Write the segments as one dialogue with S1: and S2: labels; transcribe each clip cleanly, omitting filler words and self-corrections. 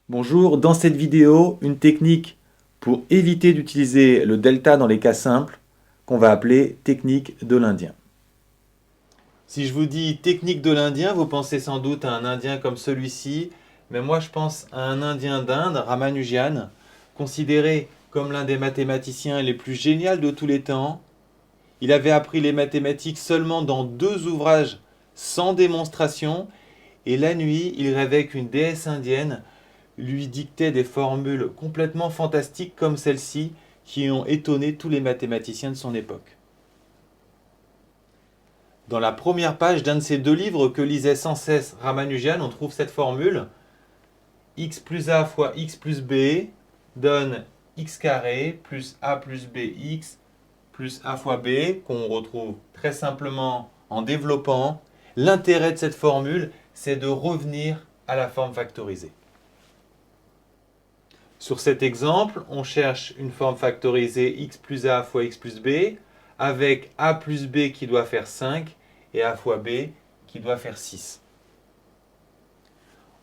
S1: Bonjour, dans cette vidéo, une technique pour éviter d'utiliser le delta dans les cas simples qu'on va appeler technique de l'Indien. Si je vous dis technique de l'Indien, vous pensez sans doute à un Indien comme celui-ci, mais moi je pense à un Indien d'Inde, Ramanujan, considéré comme l'un des mathématiciens les plus géniaux de tous les temps. Il avait appris les mathématiques seulement dans 2 ouvrages sans démonstration, et la nuit, il rêvait qu'une déesse indienne lui dictait des formules complètement fantastiques comme celle-ci qui ont étonné tous les mathématiciens de son époque. Dans la première page d'un de ces 2 livres que lisait sans cesse Ramanujan, on trouve cette formule: x plus a fois x plus b donne x carré plus a plus bx plus a fois b, qu'on retrouve très simplement en développant. L'intérêt de cette formule, c'est de revenir à la forme factorisée. Sur cet exemple, on cherche une forme factorisée x plus a fois x plus b, avec a plus b qui doit faire 5 et a fois b qui doit faire 6.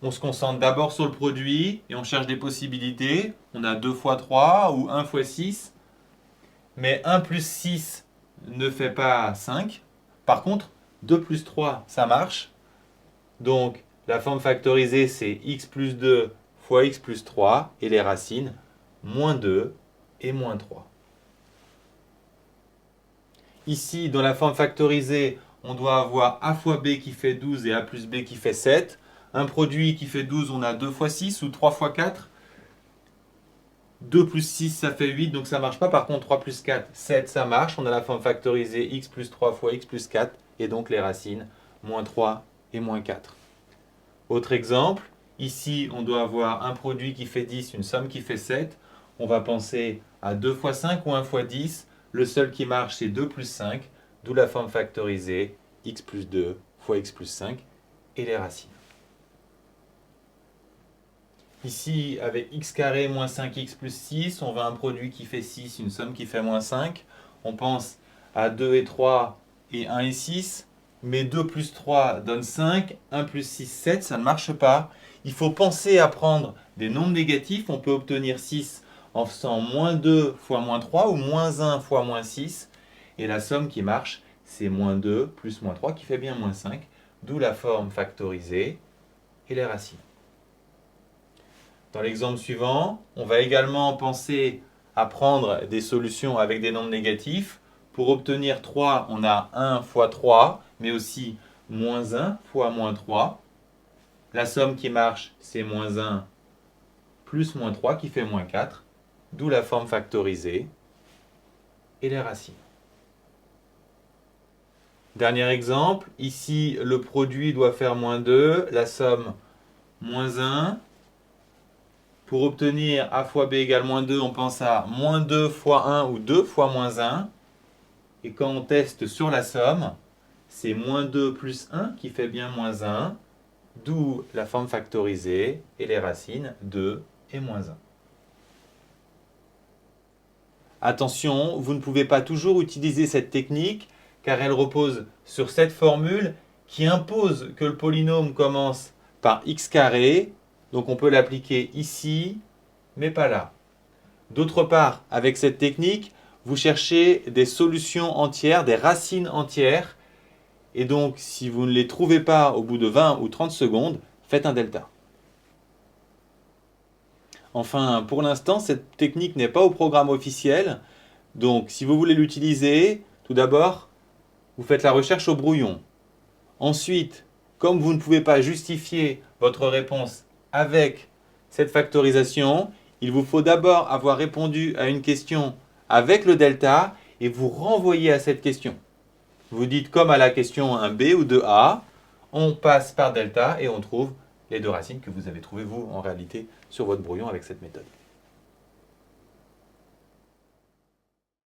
S1: On se concentre d'abord sur le produit et on cherche des possibilités. On a 2 fois 3 ou 1 fois 6. Mais 1 plus 6 ne fait pas 5. Par contre, 2 plus 3, ça marche. Donc, la forme factorisée, c'est x plus 2 fois x plus 3, et les racines, moins 2 et moins 3. Ici, dans la forme factorisée, on doit avoir a fois b qui fait 12 et a plus b qui fait 7. Un produit qui fait 12, on a 2 fois 6 ou 3 fois 4. 2 plus 6, ça fait 8, donc ça ne marche pas. Par contre, 3 plus 4, 7, ça marche. On a la forme factorisée x plus 3 fois x plus 4, et donc les racines, moins 3 et moins 4. Autre exemple, ici, on doit avoir un produit qui fait 10, une somme qui fait 7. On va penser à 2 fois 5 ou 1 fois 10. Le seul qui marche, c'est 2 plus 5, d'où la forme factorisée x plus 2 fois x plus 5 et les racines. Ici, avec x carré moins 5x plus 6, on veut un produit qui fait 6, une somme qui fait moins 5. On pense à 2 et 3 et 1 et 6. Mais 2 plus 3 donne 5, 1 plus 6, 7, ça ne marche pas. Il faut penser à prendre des nombres négatifs. On peut obtenir 6 en faisant moins 2 fois moins 3 ou moins 1 fois moins 6. Et la somme qui marche, c'est moins 2 plus moins 3 qui fait bien moins 5. D'où la forme factorisée et les racines. Dans l'exemple suivant, on va également penser à prendre des solutions avec des nombres négatifs. Pour obtenir 3, on a 1 fois 3, mais aussi moins 1 fois moins 3. La somme qui marche, c'est moins 1 plus moins 3 qui fait moins 4, d'où la forme factorisée et les racines. Dernier exemple, ici le produit doit faire moins 2, la somme moins 1. Pour obtenir a fois b égale moins 2, on pense à moins 2 fois 1 ou 2 fois moins 1. Et quand on teste sur la somme, c'est moins 2 plus 1 qui fait bien moins 1, d'où la forme factorisée et les racines 2 et moins 1. Attention, vous ne pouvez pas toujours utiliser cette technique car elle repose sur cette formule qui impose que le polynôme commence par x carré. Donc on peut l'appliquer ici, mais pas là. D'autre part, avec cette technique, vous cherchez des solutions entières, des racines entières. Et donc, si vous ne les trouvez pas au bout de 20 ou 30 secondes, faites un delta. Enfin, pour l'instant, cette technique n'est pas au programme officiel. Donc, si vous voulez l'utiliser, tout d'abord, vous faites la recherche au brouillon. Ensuite, comme vous ne pouvez pas justifier votre réponse avec cette factorisation, il vous faut d'abord avoir répondu à une question avec le delta et vous renvoyer à cette question. Vous dites comme à la question 1b ou 2a, on passe par delta et on trouve les 2 racines que vous avez trouvées vous en réalité sur votre brouillon avec cette méthode.